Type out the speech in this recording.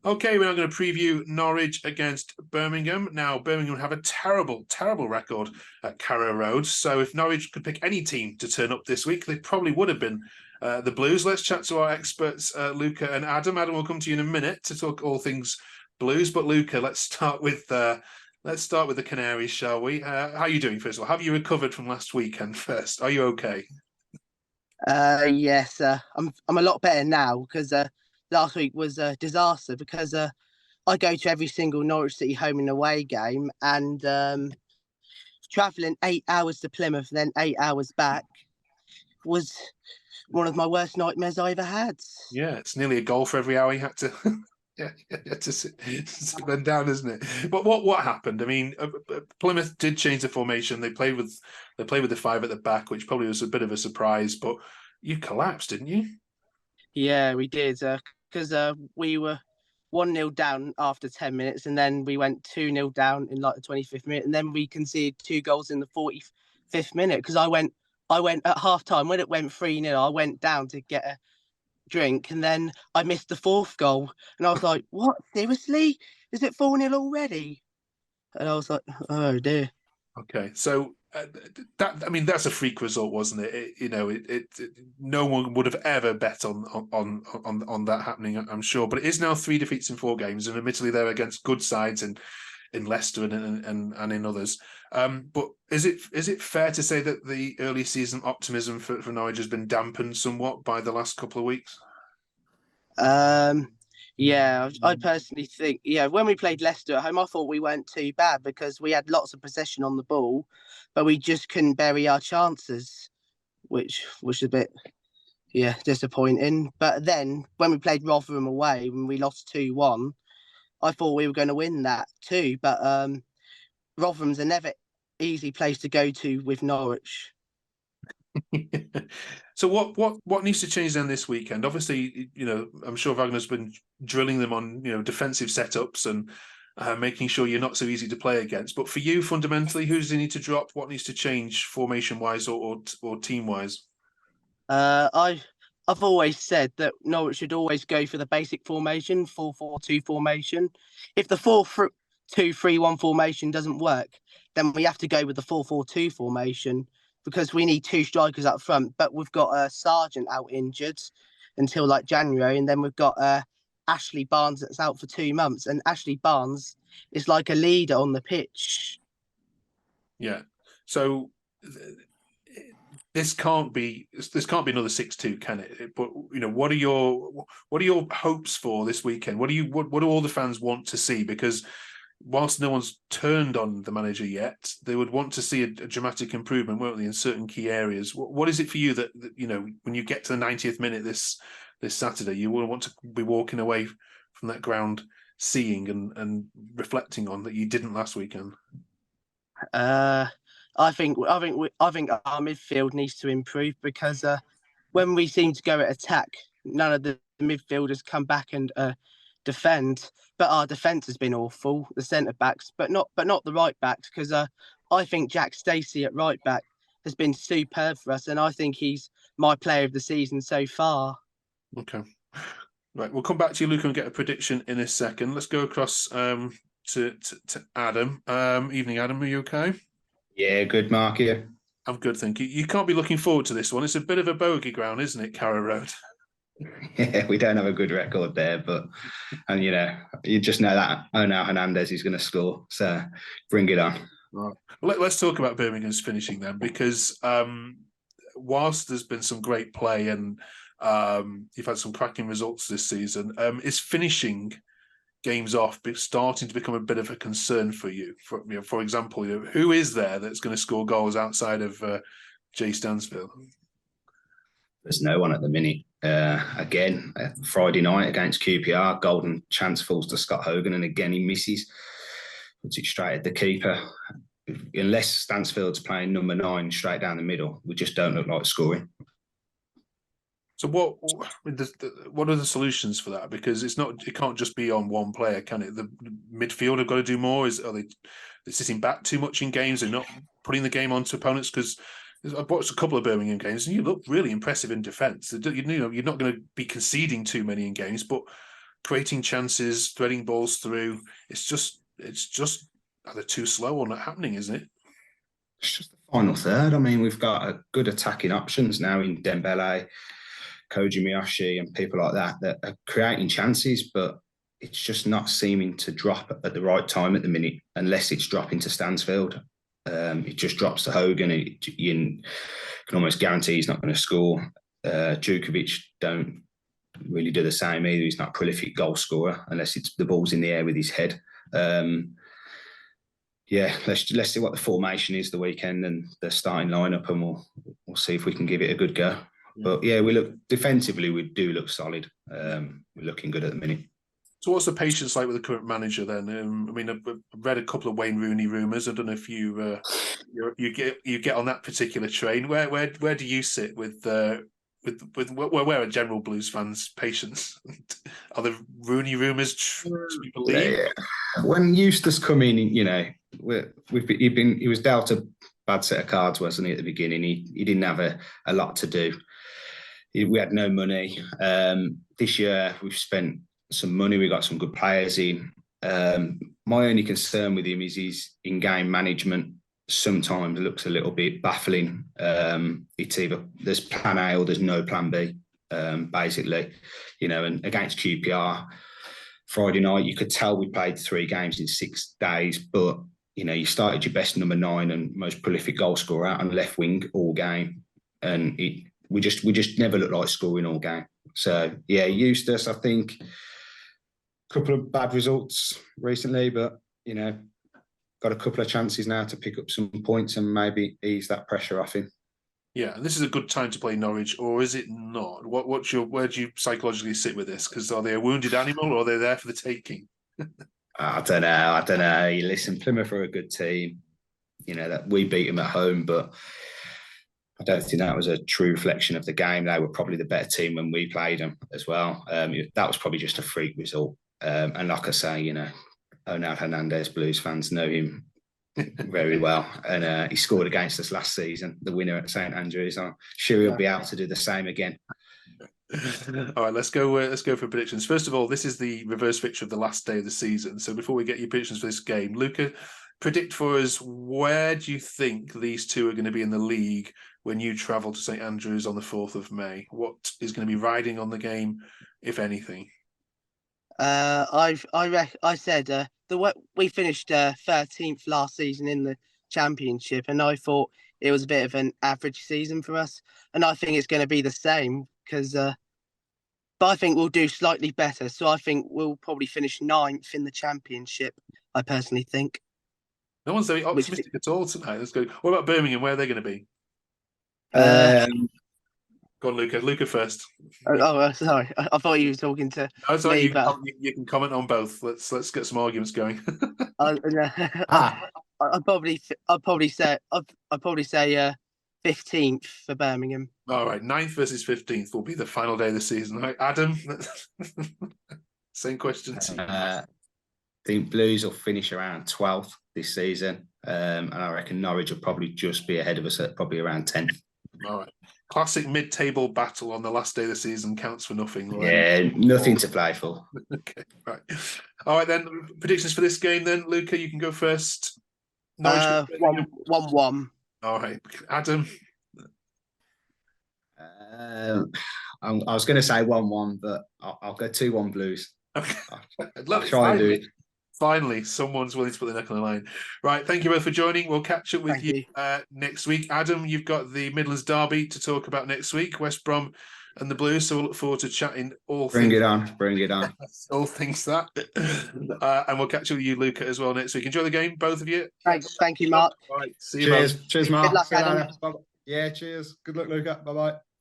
Okay, we're now going to preview Norwich against Birmingham. Now, Birmingham have a terrible, terrible record at Carrow Road. So if Norwich could pick any team to turn up this week, they probably would have been the Blues. Let's chat to our experts, Luca and Adam. Adam will come to you in a minute to talk all things Blues. But Luca, let's start with the Canaries, shall we? How are you doing, first of all? Have you recovered from last weekend first? Are you okay? Yes, I'm a lot better now because last week was a disaster because I go to every single Norwich City home and away game, and travelling 8 hours to Plymouth, then 8 hours back was one of my worst nightmares I ever had. Yeah, it's nearly a goal for every hour you had to. Yeah, to sit them down, isn't it? But what happened? I mean, Plymouth did change the formation. They played with the five at the back, which probably was a bit of a surprise. But you collapsed, didn't you? Yeah, we did because we were 1-0 down after 10 minutes, and then we went 2-0 down in like the 25th minute, and then we conceded 2 goals in the 45th minute because I went at half time when it went 3-0. I went down to get a drink, and then I missed the fourth goal, and I was like, "What? Seriously? Is it 4-0 already?" And I was like, "Oh dear." Okay, so that's a freak result, wasn't it? No one would have ever bet on that happening, I'm sure. But it is now 3 defeats in 4 games, and admittedly they're against good sides in Leicester and in others. But is it fair to say that the early season optimism for Norwich has been dampened somewhat by the last couple of weeks? Um, yeah, I personally think, yeah, when we played Leicester at home, I thought we weren't too bad because we had lots of possession on the ball, but we just couldn't bury our chances, which was a bit, yeah, disappointing. But then when we played Rotherham away, when we lost 2-1, I thought we were going to win that too. But Rotherham's a never easy place to go to with Norwich. So what needs to change then this weekend? Obviously, I'm sure Wagner's been drilling them on defensive setups and making sure you're not so easy to play against. But for you, fundamentally, who does he need to drop? What needs to change formation wise or team wise? I've always said that Norwich should always go for the basic formation, 4-4-2 formation. If the 4-2-3-1 formation doesn't work, then we have to go with the 4-4-2 formation because we need two strikers up front. But we've got Sargent out injured until like January, and then we've got Ashley Barnes that's out for 2 months. And Ashley Barnes is like a leader on the pitch. Yeah. So this can't be another 6-2, can it? But what are your hopes for this weekend? What do all the fans want to see? Because whilst no one's turned on the manager yet, they would want to see a dramatic improvement, won't they, in certain key areas? What is it for you that when you get to the 90th minute this Saturday, you will want to be walking away from that ground seeing and reflecting on that you didn't last weekend? I think our midfield needs to improve because when we seem to go at attack, none of the midfielders come back and defend. But our defence has been awful, the centre backs, but not the right backs because I think Jack Stacey at right back has been superb for us, and I think he's my player of the season so far. Okay, right. We'll come back to you, Luke, and get a prediction in a second. Let's go across to Adam. Evening, Adam. Are you okay? Yeah, good, Mark. Yeah, I'm good, thank you. You can't be looking forward to this one. It's a bit of a bogey ground, isn't it, Carrow Road? yeah, we don't have a good record there, and you just know that Onal Hernandez is going to score. So bring it on. Right. Let's talk about Birmingham's finishing then, because whilst there's been some great play and you've had some cracking results this season, is finishing games off starting to become a bit of a concern for you? For example, who is there that's going to score goals outside of Jay Stansfield? There's no one at the minute. Again, Friday night against QPR, golden chance falls to Scott Hogan, and again he misses. Puts it straight at the keeper. Unless Stansfield's playing number 9 straight down the middle, we just don't look like scoring. So what are the solutions for that? Because it can't just be on one player, can it? The midfield have got to do more. Are they sitting back too much in games? They're not putting the game onto opponents? Because I've watched a couple of Birmingham games and you look really impressive in defence. You're not going to be conceding too many in games, but creating chances, threading balls through. It's just either too slow or not happening, isn't it? It's just the final third. I mean, we've got a good attacking options now in Dembele, Koji Miyoshi, and people like that are creating chances, but it's just not seeming to drop at the right time at the minute, unless it's dropping to Stansfield. It just drops to Hogan. You can almost guarantee he's not going to score. Djukovic don't really do the same either. He's not a prolific goal scorer unless it's the ball's in the air with his head. Let's see what the formation is the weekend and the starting lineup, and we'll see if we can give it a good go. But yeah, we look defensively. We do look solid. We're looking good at the minute. So what's the patience like with the current manager then? I mean, I've read a couple of Wayne Rooney rumours. I don't know if you get on that particular train. Where do you sit with where are general Blues fans' patience? Are the Rooney rumours to be believed? Yeah. When Eustace come in, you know, he was dealt a bad set of cards, wasn't he, at the beginning? He didn't have a lot to do. We had no money. This year we've spent some money. We got some good players in. My only concern with him is his in-game management. Sometimes looks a little bit baffling. It's either there's plan A or there's no plan B, basically. You know, and against QPR Friday night, you could tell we played 3 games in 6 days, but you know, you started your best number 9 and most prolific goal scorer out on left wing all game, and we just never looked like scoring all game. So yeah, Eustace, I think, a couple of bad results recently, but you know, got a couple of chances now to pick up some points and maybe ease that pressure off him. Yeah, and this is a good time to play Norwich, or is it not? Where do you psychologically sit with this? Because are they a wounded animal, or are they there for the taking? I don't know. Listen, Plymouth are a good team. You know, that we beat them at home, but I don't think that was a true reflection of the game. They were probably the better team when we played them as well. That was probably just a freak result. And like I say, you know, Onal Hernandez, Blues fans know him very well, and he scored against us last season, the winner at St Andrews. I'm sure he'll be able to do the same again. All right, let's go for predictions. First of all, this is the reverse fixture of the last day of the season. So before we get your predictions for this game, Luca, predict for us, where do you think these two are going to be in the league when you travel to St Andrews on the 4th of May? What is going to be riding on the game, if anything? I said we finished 13th last season in the Championship, and I thought it was a bit of an average season for us, and I think it's going to be the same because, but I think we'll do slightly better. So I think we'll probably finish 9th in the Championship. I personally think. No one's very optimistic at all tonight. Let's go. What about Birmingham? Where are they going to be? Go on, Luca. Luca first. Sorry. I thought you were talking to sorry, me. You can comment on both. Let's get some arguments going. I'd probably say 15th for Birmingham. All right, 9th versus 15th will be the final day of the season. Right, Adam, same question to you. I think Blues will finish around 12th this season, and I reckon Norwich will probably just be ahead of us at probably around 10th. All right. Classic mid-table battle on the last day of the season counts for nothing. Yeah, nothing to play for. Okay, right. All right, then. Predictions for this game, then. Luca, you can go first. 1-1. All right. Adam? I was going to say 1-1, but I'll go 2-1 Blues. Okay. I'll try and do it. Finally, someone's willing to put their neck on the line. Right, thank you both for joining. We'll catch up with you next week. Adam, you've got the Midlands Derby to talk about next week, West Brom and the Blues, so we'll look forward to chatting Bring it on. all things that. And we'll catch up with you, Luca, as well next week. Enjoy the game, both of you. Thanks. Thank you, Mark. All right, see you, Cheers, Mark. Good luck, Adam. Yeah, cheers. Good luck, Luca. Bye-bye.